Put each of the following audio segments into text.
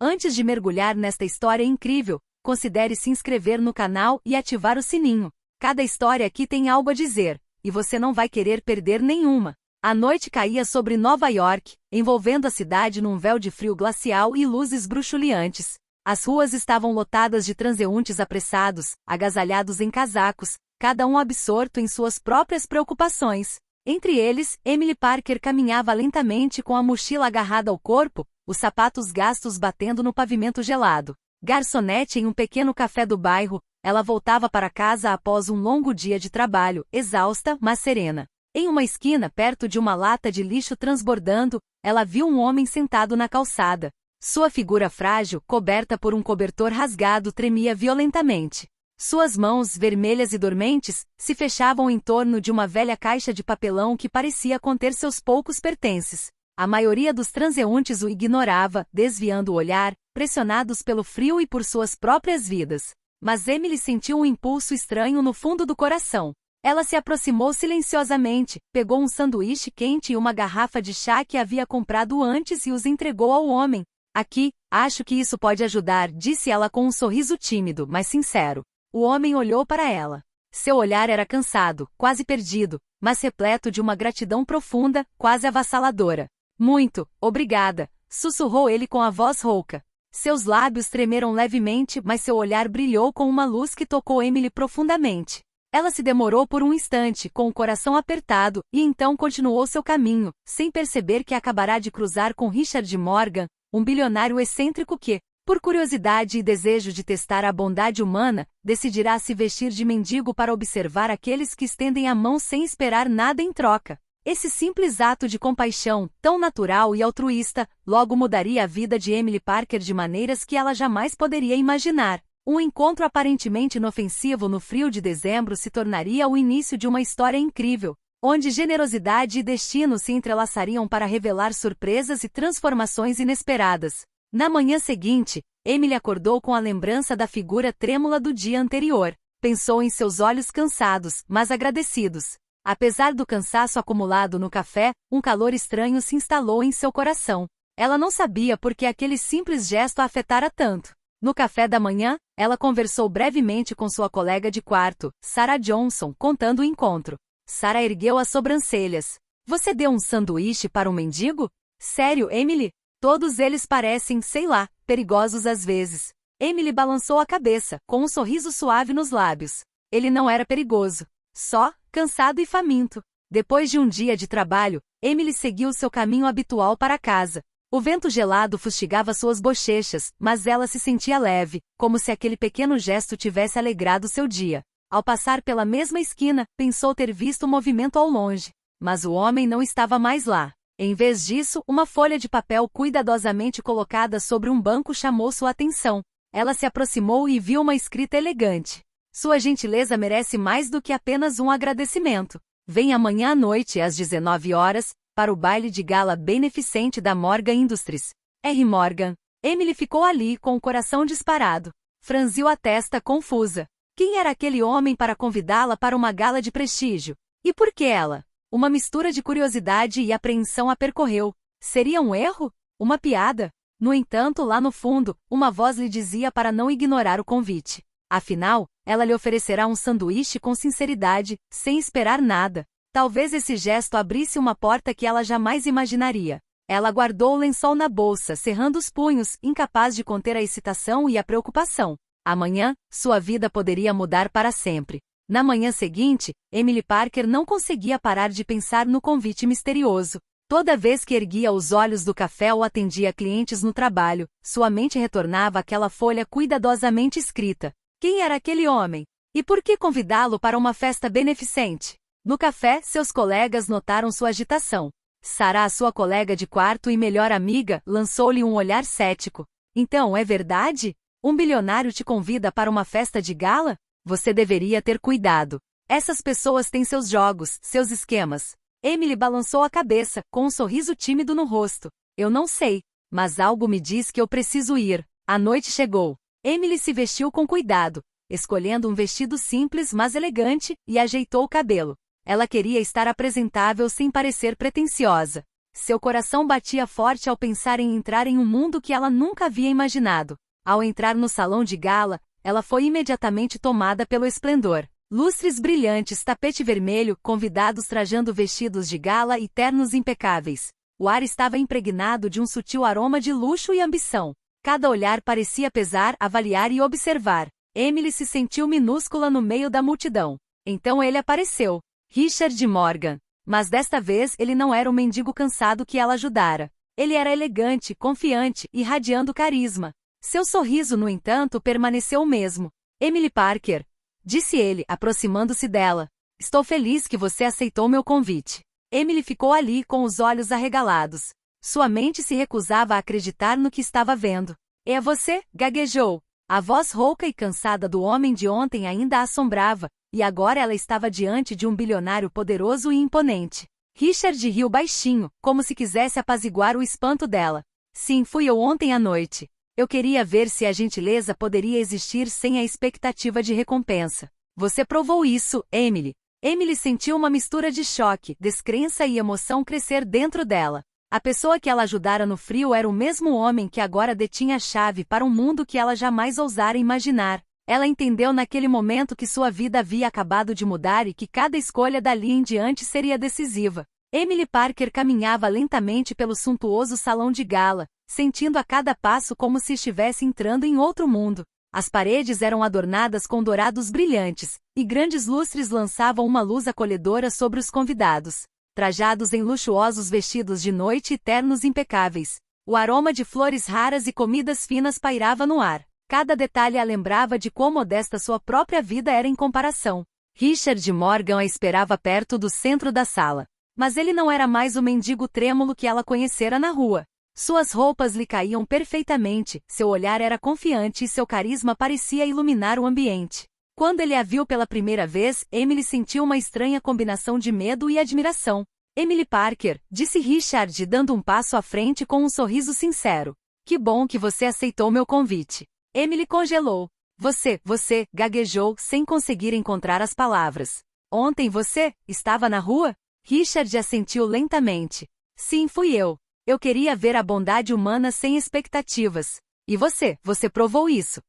Antes de mergulhar nesta história incrível, considere se inscrever no canal e ativar o sininho. Cada história aqui tem algo a dizer, e você não vai querer perder nenhuma. A noite caía sobre Nova York, envolvendo a cidade num véu de frio glacial e luzes bruxuleantes. As ruas estavam lotadas de transeuntes apressados, agasalhados em casacos, cada um absorto em suas próprias preocupações. Entre eles, Emily Parker caminhava lentamente com a mochila agarrada ao corpo, os sapatos gastos batendo no pavimento gelado. Garçonete em um pequeno café do bairro, ela voltava para casa após um longo dia de trabalho, exausta, mas serena. Em uma esquina perto de uma lata de lixo transbordando, ela viu um homem sentado na calçada. Sua figura frágil, coberta por um cobertor rasgado, tremia violentamente. Suas mãos, vermelhas e dormentes, se fechavam em torno de uma velha caixa de papelão que parecia conter seus poucos pertences. A maioria dos transeuntes o ignorava, desviando o olhar, pressionados pelo frio e por suas próprias vidas. Mas Emily sentiu um impulso estranho no fundo do coração. Ela se aproximou silenciosamente, pegou um sanduíche quente e uma garrafa de chá que havia comprado antes e os entregou ao homem. Aqui, acho que isso pode ajudar, disse ela com um sorriso tímido, mas sincero. O homem olhou para ela. Seu olhar era cansado, quase perdido, mas repleto de uma gratidão profunda, quase avassaladora. Muito, obrigada, sussurrou ele com a voz rouca. Seus lábios tremeram levemente, mas seu olhar brilhou com uma luz que tocou Emily profundamente. Ela se demorou por um instante, com o coração apertado, e então continuou seu caminho, sem perceber que acabará de cruzar com Richard Morgan, um bilionário excêntrico que, por curiosidade e desejo de testar a bondade humana, decidirá se vestir de mendigo para observar aqueles que estendem a mão sem esperar nada em troca. Esse simples ato de compaixão, tão natural e altruísta, logo mudaria a vida de Emily Parker de maneiras que ela jamais poderia imaginar. Um encontro aparentemente inofensivo no frio de dezembro se tornaria o início de uma história incrível, onde generosidade e destino se entrelaçariam para revelar surpresas e transformações inesperadas. Na manhã seguinte, Emily acordou com a lembrança da figura trêmula do dia anterior. Pensou em seus olhos cansados, mas agradecidos. Apesar do cansaço acumulado no café, um calor estranho se instalou em seu coração. Ela não sabia por que aquele simples gesto a afetara tanto. No café da manhã, ela conversou brevemente com sua colega de quarto, Sarah Johnson, contando o encontro. Sarah ergueu as sobrancelhas. Você deu um sanduíche para um mendigo? Sério, Emily? Todos eles parecem, sei lá, perigosos às vezes. Emily balançou a cabeça, com um sorriso suave nos lábios. Ele não era perigoso. Só, cansado e faminto. Depois de um dia de trabalho, Emily seguiu seu caminho habitual para casa. O vento gelado fustigava suas bochechas, mas ela se sentia leve, como se aquele pequeno gesto tivesse alegrado seu dia. Ao passar pela mesma esquina, pensou ter visto o movimento ao longe. Mas o homem não estava mais lá. Em vez disso, uma folha de papel cuidadosamente colocada sobre um banco chamou sua atenção. Ela se aproximou e viu uma escrita elegante. Sua gentileza merece mais do que apenas um agradecimento. Venha amanhã à noite, às 19 horas, para o baile de gala beneficente da Morgan Industries. R. Morgan. Emily ficou ali com o coração disparado. Franziu a testa confusa. Quem era aquele homem para convidá-la para uma gala de prestígio? E por que ela? Uma mistura de curiosidade e apreensão a percorreu. Seria um erro? Uma piada? No entanto, lá no fundo, uma voz lhe dizia para não ignorar o convite. Afinal, ela lhe oferecerá um sanduíche com sinceridade, sem esperar nada. Talvez esse gesto abrisse uma porta que ela jamais imaginaria. Ela guardou o lençol na bolsa, cerrando os punhos, incapaz de conter a excitação e a preocupação. Amanhã, sua vida poderia mudar para sempre. Na manhã seguinte, Emily Parker não conseguia parar de pensar no convite misterioso. Toda vez que erguia os olhos do café ou atendia clientes no trabalho, sua mente retornava àquela folha cuidadosamente escrita. Quem era aquele homem? E por que convidá-lo para uma festa beneficente? No café, seus colegas notaram sua agitação. Sarah, sua colega de quarto e melhor amiga, lançou-lhe um olhar cético. Então, é verdade? Um bilionário te convida para uma festa de gala? Você deveria ter cuidado. Essas pessoas têm seus jogos, seus esquemas. Emily balançou a cabeça, com um sorriso tímido no rosto. Eu não sei, mas algo me diz que eu preciso ir. A noite chegou. Emily se vestiu com cuidado, escolhendo um vestido simples mas elegante, e ajeitou o cabelo. Ela queria estar apresentável sem parecer pretensiosa. Seu coração batia forte ao pensar em entrar em um mundo que ela nunca havia imaginado. Ao entrar no salão de gala, ela foi imediatamente tomada pelo esplendor. Lustres brilhantes, tapete vermelho, convidados trajando vestidos de gala e ternos impecáveis. O ar estava impregnado de um sutil aroma de luxo e ambição. Cada olhar parecia pesar, avaliar e observar. Emily se sentiu minúscula no meio da multidão. Então ele apareceu. Richard Morgan. Mas desta vez ele não era o mendigo cansado que ela ajudara. Ele era elegante, confiante, irradiando carisma. Seu sorriso, no entanto, permaneceu o mesmo. Emily Parker, disse ele, aproximando-se dela. Estou feliz que você aceitou meu convite. Emily ficou ali com os olhos arregalados. Sua mente se recusava a acreditar no que estava vendo. É você? Gaguejou. A voz rouca e cansada do homem de ontem ainda a assombrava, e agora ela estava diante de um bilionário poderoso e imponente. Richard riu baixinho, como se quisesse apaziguar o espanto dela. Sim, fui eu ontem à noite. Eu queria ver se a gentileza poderia existir sem a expectativa de recompensa. Você provou isso, Emily. Emily sentiu uma mistura de choque, descrença e emoção crescer dentro dela. A pessoa que ela ajudara no frio era o mesmo homem que agora detinha a chave para um mundo que ela jamais ousara imaginar. Ela entendeu naquele momento que sua vida havia acabado de mudar e que cada escolha dali em diante seria decisiva. Emily Parker caminhava lentamente pelo suntuoso salão de gala, sentindo a cada passo como se estivesse entrando em outro mundo. As paredes eram adornadas com dourados brilhantes, e grandes lustres lançavam uma luz acolhedora sobre os convidados. Trajados em luxuosos vestidos de noite e ternos impecáveis. O aroma de flores raras e comidas finas pairava no ar. Cada detalhe a lembrava de quão modesta sua própria vida era em comparação. Richard Morgan a esperava perto do centro da sala. Mas ele não era mais o mendigo trêmulo que ela conhecera na rua. Suas roupas lhe caíam perfeitamente, seu olhar era confiante e seu carisma parecia iluminar o ambiente. Quando ele a viu pela primeira vez, Emily sentiu uma estranha combinação de medo e admiração. Emily Parker, disse Richard dando um passo à frente com um sorriso sincero. Que bom que você aceitou meu convite. Emily congelou. Você, gaguejou, sem conseguir encontrar as palavras. Ontem você estava na rua? Richard assentiu lentamente. Sim, fui eu. Eu queria ver a bondade humana sem expectativas. E você provou isso.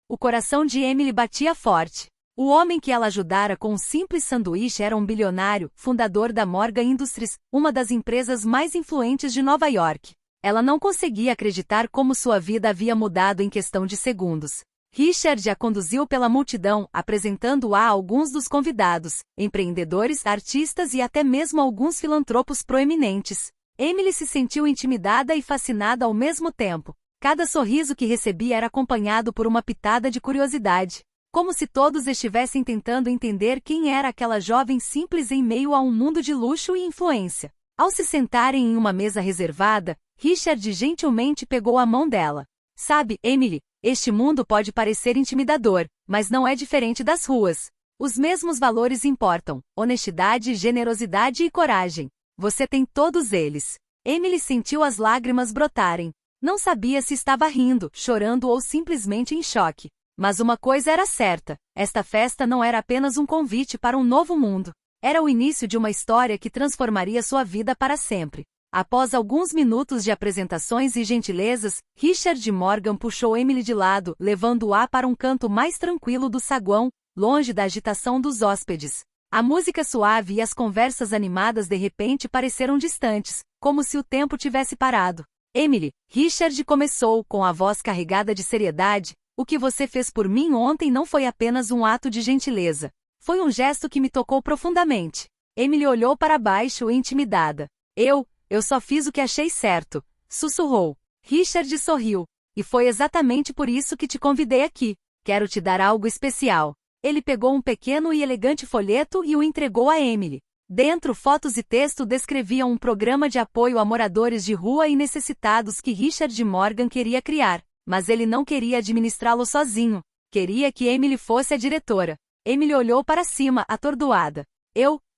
O coração de Emily batia forte. O homem que ela ajudara com um simples sanduíche era um bilionário, fundador da Morgan Industries, uma das empresas mais influentes de Nova York. Ela não conseguia acreditar como sua vida havia mudado em questão de segundos. Richard a conduziu pela multidão, apresentando-a a alguns dos convidados, empreendedores, artistas e até mesmo alguns filantropos proeminentes. Emily se sentiu intimidada e fascinada ao mesmo tempo. Cada sorriso que recebia era acompanhado por uma pitada de curiosidade. Como se todos estivessem tentando entender quem era aquela jovem simples em meio a um mundo de luxo e influência. Ao se sentarem em uma mesa reservada, Richard gentilmente pegou a mão dela. Sabe, Emily, este mundo pode parecer intimidador, mas não é diferente das ruas. Os mesmos valores importam: honestidade, generosidade e coragem. Você tem todos eles. Emily sentiu as lágrimas brotarem. Não sabia se estava rindo, chorando ou simplesmente em choque. Mas uma coisa era certa: esta festa não era apenas um convite para um novo mundo. Era o início de uma história que transformaria sua vida para sempre. Após alguns minutos de apresentações e gentilezas, Richard Morgan puxou Emily de lado, levando-a para um canto mais tranquilo do saguão, longe da agitação dos hóspedes. A música suave e as conversas animadas de repente pareceram distantes, como se o tempo tivesse parado. Emily, Richard começou, com a voz carregada de seriedade, o que você fez por mim ontem não foi apenas um ato de gentileza. Foi um gesto que me tocou profundamente. Emily olhou para baixo, intimidada. Eu só fiz o que achei certo, sussurrou. Richard sorriu. E foi exatamente por isso que te convidei aqui. Quero te dar algo especial. Ele pegou um pequeno e elegante folheto e o entregou a Emily. Dentro, fotos e texto descreviam um programa de apoio a moradores de rua e necessitados que Richard Morgan queria criar. Mas ele não queria administrá-lo sozinho. Queria que Emily fosse a diretora. Emily olhou para cima, atordoada.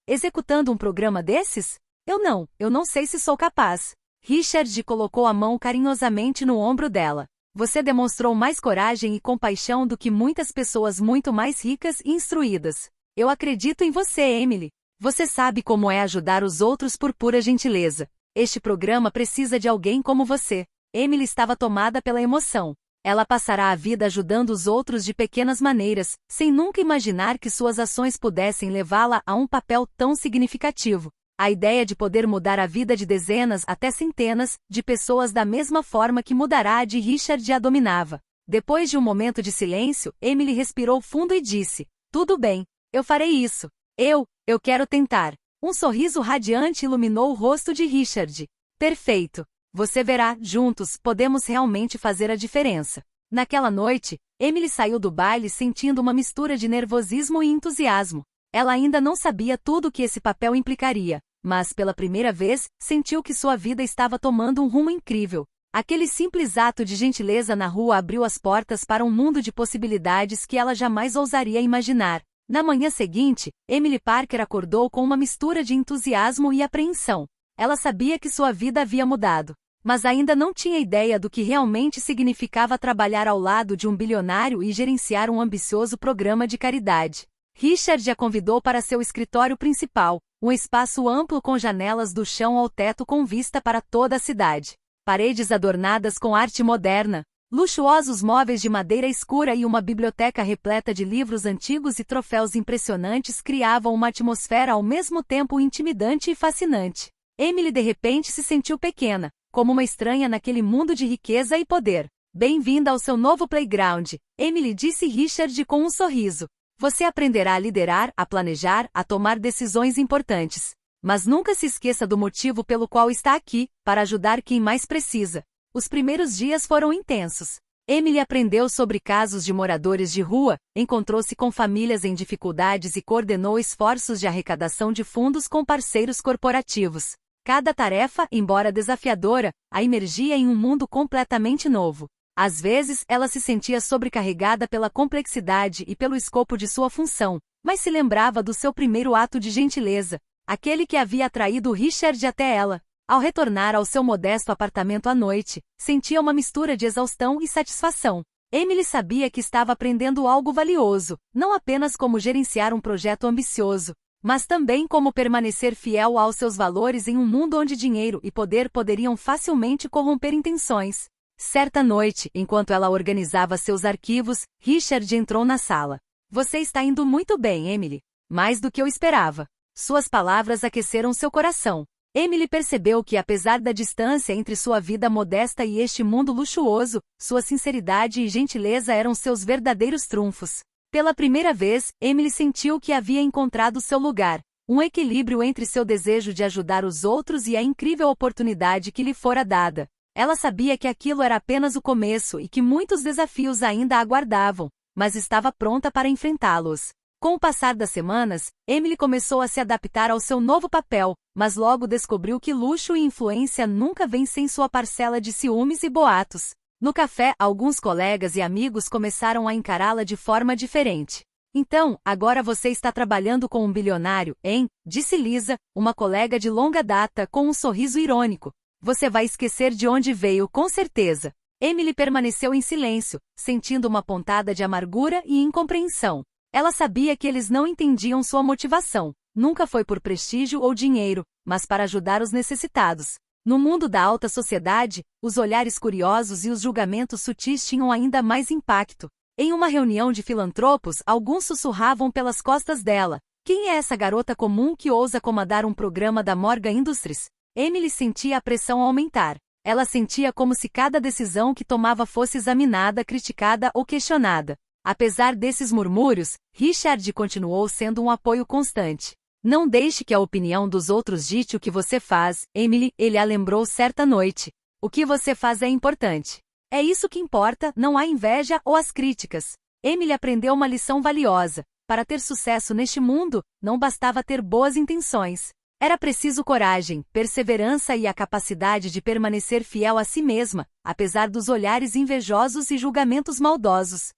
Executando um programa desses? Eu não sei se sou capaz. Richard colocou a mão carinhosamente no ombro dela. Você demonstrou mais coragem e compaixão do que muitas pessoas muito mais ricas e instruídas. Eu acredito em você, Emily. Você sabe como é ajudar os outros por pura gentileza. Este programa precisa de alguém como você. Emily estava tomada pela emoção. Ela passará a vida ajudando os outros de pequenas maneiras, sem nunca imaginar que suas ações pudessem levá-la a um papel tão significativo. A ideia de poder mudar a vida de dezenas até centenas de pessoas da mesma forma que mudará a de Richard a dominava. Depois de um momento de silêncio, Emily respirou fundo e disse: "Tudo bem, eu farei isso. Eu quero tentar." Um sorriso radiante iluminou o rosto de Richard. "Perfeito. Você verá, juntos, podemos realmente fazer a diferença." Naquela noite, Emily saiu do baile sentindo uma mistura de nervosismo e entusiasmo. Ela ainda não sabia tudo o que esse papel implicaria, mas, pela primeira vez, sentiu que sua vida estava tomando um rumo incrível. Aquele simples ato de gentileza na rua abriu as portas para um mundo de possibilidades que ela jamais ousaria imaginar. Na manhã seguinte, Emily Parker acordou com uma mistura de entusiasmo e apreensão. Ela sabia que sua vida havia mudado, mas ainda não tinha ideia do que realmente significava trabalhar ao lado de um bilionário e gerenciar um ambicioso programa de caridade. Richard a convidou para seu escritório principal, um espaço amplo com janelas do chão ao teto com vista para toda a cidade. Paredes adornadas com arte moderna, luxuosos móveis de madeira escura e uma biblioteca repleta de livros antigos e troféus impressionantes criavam uma atmosfera ao mesmo tempo intimidante e fascinante. Emily de repente se sentiu pequena, como uma estranha naquele mundo de riqueza e poder. "Bem-vinda ao seu novo playground", Emily disse Richard com um sorriso. "Você aprenderá a liderar, a planejar, a tomar decisões importantes. Mas nunca se esqueça do motivo pelo qual está aqui, para ajudar quem mais precisa." Os primeiros dias foram intensos. Emily aprendeu sobre casos de moradores de rua, encontrou-se com famílias em dificuldades e coordenou esforços de arrecadação de fundos com parceiros corporativos. Cada tarefa, embora desafiadora, a imergia em um mundo completamente novo. Às vezes, ela se sentia sobrecarregada pela complexidade e pelo escopo de sua função, mas se lembrava do seu primeiro ato de gentileza, aquele que havia atraído Richard até ela. Ao retornar ao seu modesto apartamento à noite, sentia uma mistura de exaustão e satisfação. Emily sabia que estava aprendendo algo valioso, não apenas como gerenciar um projeto ambicioso, mas também como permanecer fiel aos seus valores em um mundo onde dinheiro e poder poderiam facilmente corromper intenções. Certa noite, enquanto ela organizava seus arquivos, Richard entrou na sala. "Você está indo muito bem, Emily. Mais do que eu esperava." Suas palavras aqueceram seu coração. Emily percebeu que, apesar da distância entre sua vida modesta e este mundo luxuoso, sua sinceridade e gentileza eram seus verdadeiros trunfos. Pela primeira vez, Emily sentiu que havia encontrado seu lugar, um equilíbrio entre seu desejo de ajudar os outros e a incrível oportunidade que lhe fora dada. Ela sabia que aquilo era apenas o começo e que muitos desafios ainda a aguardavam, mas estava pronta para enfrentá-los. Com o passar das semanas, Emily começou a se adaptar ao seu novo papel, mas logo descobriu que luxo e influência nunca vêm sem sua parcela de ciúmes e boatos. No café, alguns colegas e amigos começaram a encará-la de forma diferente. "Então, agora você está trabalhando com um bilionário, hein?", disse Lisa, uma colega de longa data, com um sorriso irônico. "Você vai esquecer de onde veio, com certeza." Emily permaneceu em silêncio, sentindo uma pontada de amargura e incompreensão. Ela sabia que eles não entendiam sua motivação. Nunca foi por prestígio ou dinheiro, mas para ajudar os necessitados. No mundo da alta sociedade, os olhares curiosos e os julgamentos sutis tinham ainda mais impacto. Em uma reunião de filantropos, alguns sussurravam pelas costas dela: "Quem é essa garota comum que ousa comandar um programa da Morgan Industries?" Emily sentia a pressão aumentar. Ela sentia como se cada decisão que tomava fosse examinada, criticada ou questionada. Apesar desses murmúrios, Richard continuou sendo um apoio constante. "Não deixe que a opinião dos outros dite o que você faz, Emily", ele a lembrou certa noite. "O que você faz é importante. É isso que importa, não há inveja ou as críticas." Emily aprendeu uma lição valiosa. Para ter sucesso neste mundo, não bastava ter boas intenções. Era preciso coragem, perseverança e a capacidade de permanecer fiel a si mesma, apesar dos olhares invejosos e julgamentos maldosos.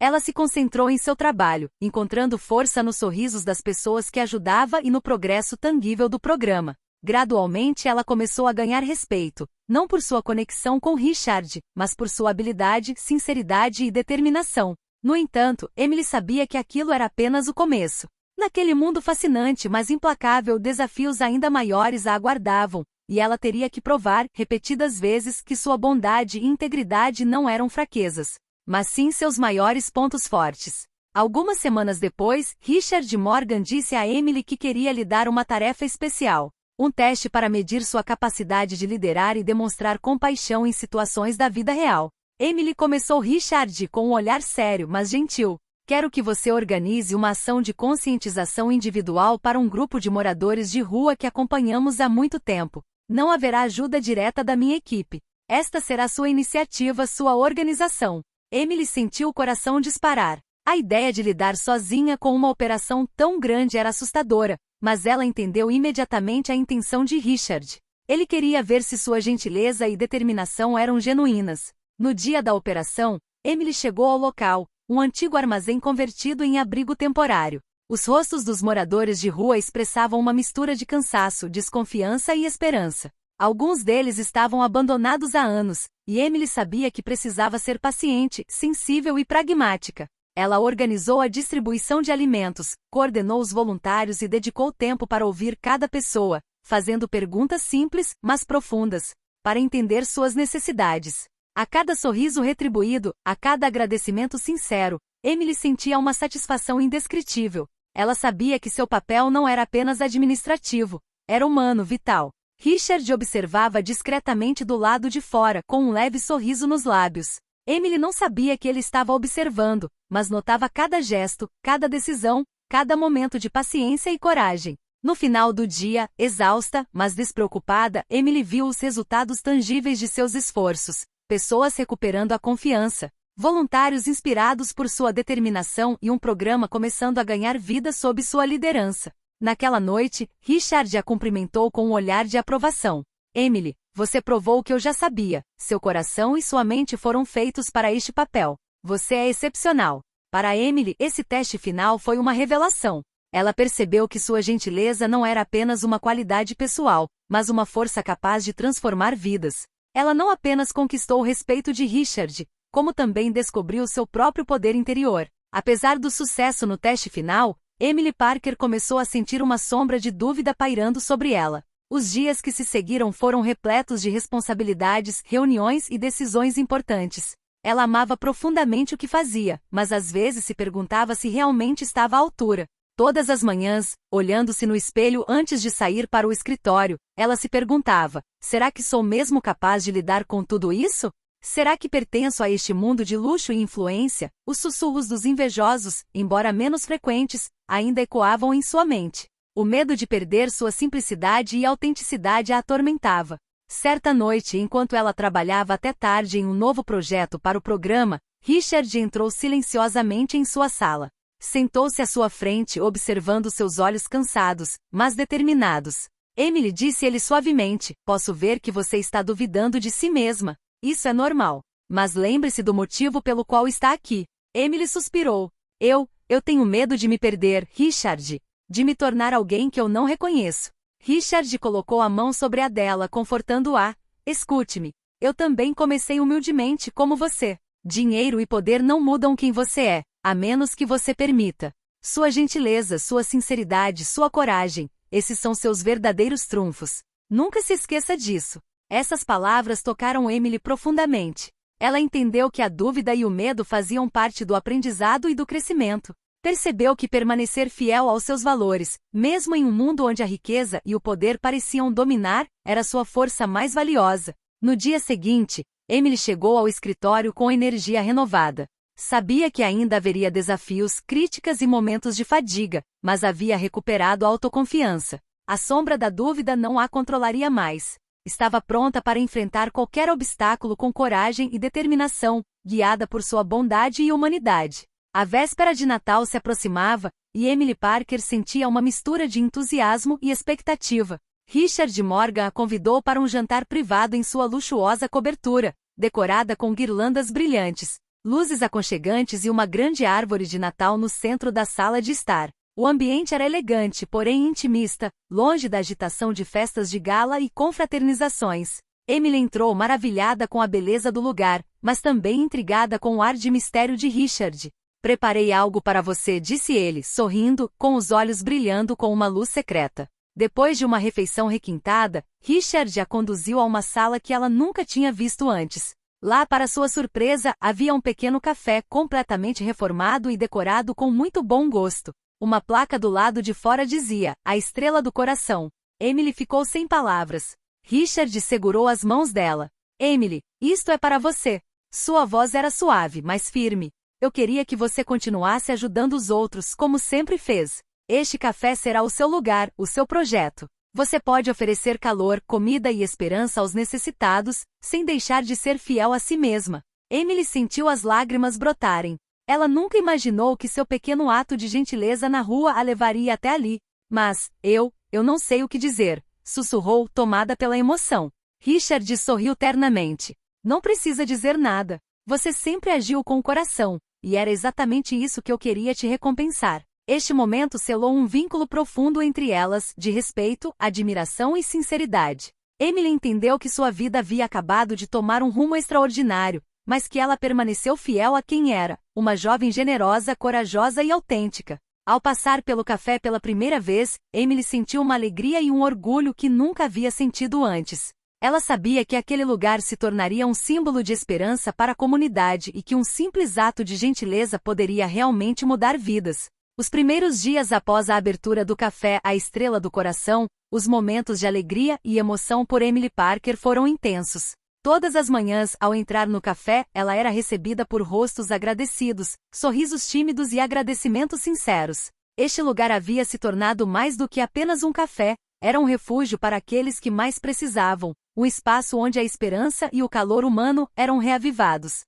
Ela se concentrou em seu trabalho, encontrando força nos sorrisos das pessoas que ajudava e no progresso tangível do programa. Gradualmente ela começou a ganhar respeito, não por sua conexão com Richard, mas por sua habilidade, sinceridade e determinação. No entanto, Emily sabia que aquilo era apenas o começo. Naquele mundo fascinante mas implacável, desafios ainda maiores a aguardavam, e ela teria que provar, repetidas vezes, que sua bondade e integridade não eram fraquezas, mas sim seus maiores pontos fortes. Algumas semanas depois, Richard Morgan disse a Emily que queria lhe dar uma tarefa especial. Um teste para medir sua capacidade de liderar e demonstrar compaixão em situações da vida real. Emily começou Richard com um olhar sério, mas gentil. Quero que você organize uma ação de conscientização individual para um grupo de moradores de rua que acompanhamos há muito tempo. Não haverá ajuda direta da minha equipe. Esta será sua iniciativa, sua organização. Emily sentiu o coração disparar. A ideia de lidar sozinha com uma operação tão grande era assustadora, mas ela entendeu imediatamente a intenção de Richard. Ele queria ver se sua gentileza e determinação eram genuínas. No dia da operação, Emily chegou ao local, um antigo armazém convertido em abrigo temporário. Os rostos dos moradores de rua expressavam uma mistura de cansaço, desconfiança e esperança. Alguns deles estavam abandonados há anos, e Emily sabia que precisava ser paciente, sensível e pragmática. Ela organizou a distribuição de alimentos, coordenou os voluntários e dedicou tempo para ouvir cada pessoa, fazendo perguntas simples, mas profundas, para entender suas necessidades. A cada sorriso retribuído, a cada agradecimento sincero, Emily sentia uma satisfação indescritível. Ela sabia que seu papel não era apenas administrativo, era humano, vital. Richard observava discretamente do lado de fora, com um leve sorriso nos lábios. Emily não sabia que ele estava observando, mas notava cada gesto, cada decisão, cada momento de paciência e coragem. No final do dia, exausta, mas despreocupada, Emily viu os resultados tangíveis de seus esforços. Pessoas recuperando a confiança, voluntários inspirados por sua determinação e um programa começando a ganhar vida sob sua liderança. Naquela noite, Richard a cumprimentou com um olhar de aprovação. Emily, você provou o que eu já sabia. Seu coração e sua mente foram feitos para este papel. Você é excepcional. Para Emily, esse teste final foi uma revelação. Ela percebeu que sua gentileza não era apenas uma qualidade pessoal, mas uma força capaz de transformar vidas. Ela não apenas conquistou o respeito de Richard, como também descobriu seu próprio poder interior. Apesar do sucesso no teste final, Emily Parker começou a sentir uma sombra de dúvida pairando sobre ela. Os dias que se seguiram foram repletos de responsabilidades, reuniões e decisões importantes. Ela amava profundamente o que fazia, mas às vezes se perguntava se realmente estava à altura. Todas as manhãs, olhando-se no espelho antes de sair para o escritório, ela se perguntava: será que sou mesmo capaz de lidar com tudo isso? Será que pertenço a este mundo de luxo e influência? Os sussurros dos invejosos, embora menos frequentes, ainda ecoavam em sua mente. O medo de perder sua simplicidade e autenticidade a atormentava. Certa noite, enquanto ela trabalhava até tarde em um novo projeto para o programa, Richard entrou silenciosamente em sua sala. Sentou-se à sua frente observando seus olhos cansados, mas determinados. Emily, disse-lhe suavemente, posso ver que você está duvidando de si mesma. Isso é normal. Mas lembre-se do motivo pelo qual está aqui. Emily suspirou. Eu tenho medo de me perder, Richard. De me tornar alguém que eu não reconheço. Richard colocou a mão sobre a dela, confortando-a. Escute-me. Eu também comecei humildemente como você. Dinheiro e poder não mudam quem você é, a menos que você permita. Sua gentileza, sua sinceridade, sua coragem, esses são seus verdadeiros trunfos. Nunca se esqueça disso. Essas palavras tocaram Emily profundamente. Ela entendeu que a dúvida e o medo faziam parte do aprendizado e do crescimento. Percebeu que permanecer fiel aos seus valores, mesmo em um mundo onde a riqueza e o poder pareciam dominar, era sua força mais valiosa. No dia seguinte, Emily chegou ao escritório com energia renovada. Sabia que ainda haveria desafios, críticas e momentos de fadiga, mas havia recuperado a autoconfiança. A sombra da dúvida não a controlaria mais. Estava pronta para enfrentar qualquer obstáculo com coragem e determinação, guiada por sua bondade e humanidade. A véspera de Natal se aproximava, e Emily Parker sentia uma mistura de entusiasmo e expectativa. Richard Morgan a convidou para um jantar privado em sua luxuosa cobertura, decorada com guirlandas brilhantes, luzes aconchegantes e uma grande árvore de Natal no centro da sala de estar. O ambiente era elegante, porém intimista, longe da agitação de festas de gala e confraternizações. Emily entrou maravilhada com a beleza do lugar, mas também intrigada com o ar de mistério de Richard. Preparei algo para você, disse ele, sorrindo, com os olhos brilhando com uma luz secreta. Depois de uma refeição requintada, Richard a conduziu a uma sala que ela nunca tinha visto antes. Lá, para sua surpresa, havia um pequeno café completamente reformado e decorado com muito bom gosto. Uma placa do lado de fora dizia, "A Estrela do Coração." Emily ficou sem palavras. Richard segurou as mãos dela. "Emily, isto é para você." Sua voz era suave, mas firme. "Eu queria que você continuasse ajudando os outros, como sempre fez. Este café será o seu lugar, o seu projeto. Você pode oferecer calor, comida e esperança aos necessitados, sem deixar de ser fiel a si mesma." Emily sentiu as lágrimas brotarem. Ela nunca imaginou que seu pequeno ato de gentileza na rua a levaria até ali. "Mas, eu não sei o que dizer", sussurrou, tomada pela emoção. Richard sorriu ternamente. "Não precisa dizer nada. Você sempre agiu com o coração, e era exatamente isso que eu queria te recompensar." Este momento selou um vínculo profundo entre elas, de respeito, admiração e sinceridade. Emily entendeu que sua vida havia acabado de tomar um rumo extraordinário, mas que ela permaneceu fiel a quem era, uma jovem generosa, corajosa e autêntica. Ao passar pelo café pela primeira vez, Emily sentiu uma alegria e um orgulho que nunca havia sentido antes. Ela sabia que aquele lugar se tornaria um símbolo de esperança para a comunidade e que um simples ato de gentileza poderia realmente mudar vidas. Os primeiros dias após a abertura do café A Estrela do Coração, os momentos de alegria e emoção por Emily Parker foram intensos. Todas as manhãs, ao entrar no café, ela era recebida por rostos agradecidos, sorrisos tímidos e agradecimentos sinceros. Este lugar havia se tornado mais do que apenas um café, era um refúgio para aqueles que mais precisavam, um espaço onde a esperança e o calor humano eram reavivados.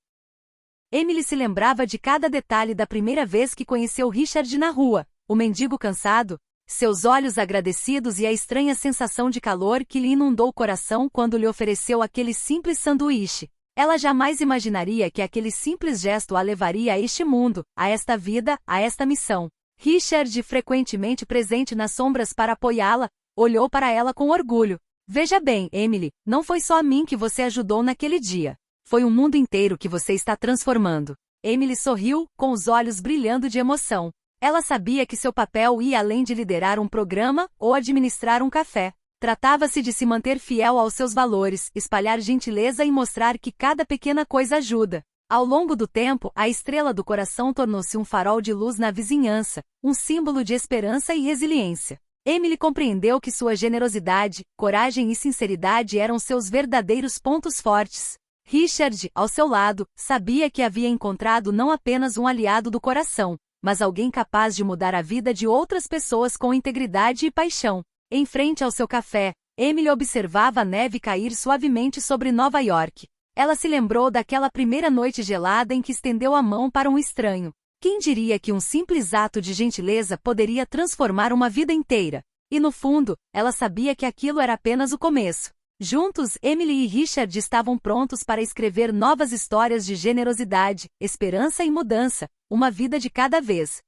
Emily se lembrava de cada detalhe da primeira vez que conheceu Richard na rua, o mendigo cansado, seus olhos agradecidos e a estranha sensação de calor que lhe inundou o coração quando lhe ofereceu aquele simples sanduíche. Ela jamais imaginaria que aquele simples gesto a levaria a este mundo, a esta vida, a esta missão. Richard, frequentemente presente nas sombras para apoiá-la, olhou para ela com orgulho. "Veja bem, Emily, não foi só a mim que você ajudou naquele dia. Foi um mundo inteiro que você está transformando." Emily sorriu, com os olhos brilhando de emoção. Ela sabia que seu papel ia além de liderar um programa ou administrar um café. Tratava-se de se manter fiel aos seus valores, espalhar gentileza e mostrar que cada pequena coisa ajuda. Ao longo do tempo, a Estrela do Coração tornou-se um farol de luz na vizinhança, um símbolo de esperança e resiliência. Emily compreendeu que sua generosidade, coragem e sinceridade eram seus verdadeiros pontos fortes. Richard, ao seu lado, sabia que havia encontrado não apenas um aliado do coração, mas alguém capaz de mudar a vida de outras pessoas com integridade e paixão. Em frente ao seu café, Emily observava a neve cair suavemente sobre Nova York. Ela se lembrou daquela primeira noite gelada em que estendeu a mão para um estranho. Quem diria que um simples ato de gentileza poderia transformar uma vida inteira? E no fundo, ela sabia que aquilo era apenas o começo. Juntos, Emily e Richard estavam prontos para escrever novas histórias de generosidade, esperança e mudança, uma vida de cada vez.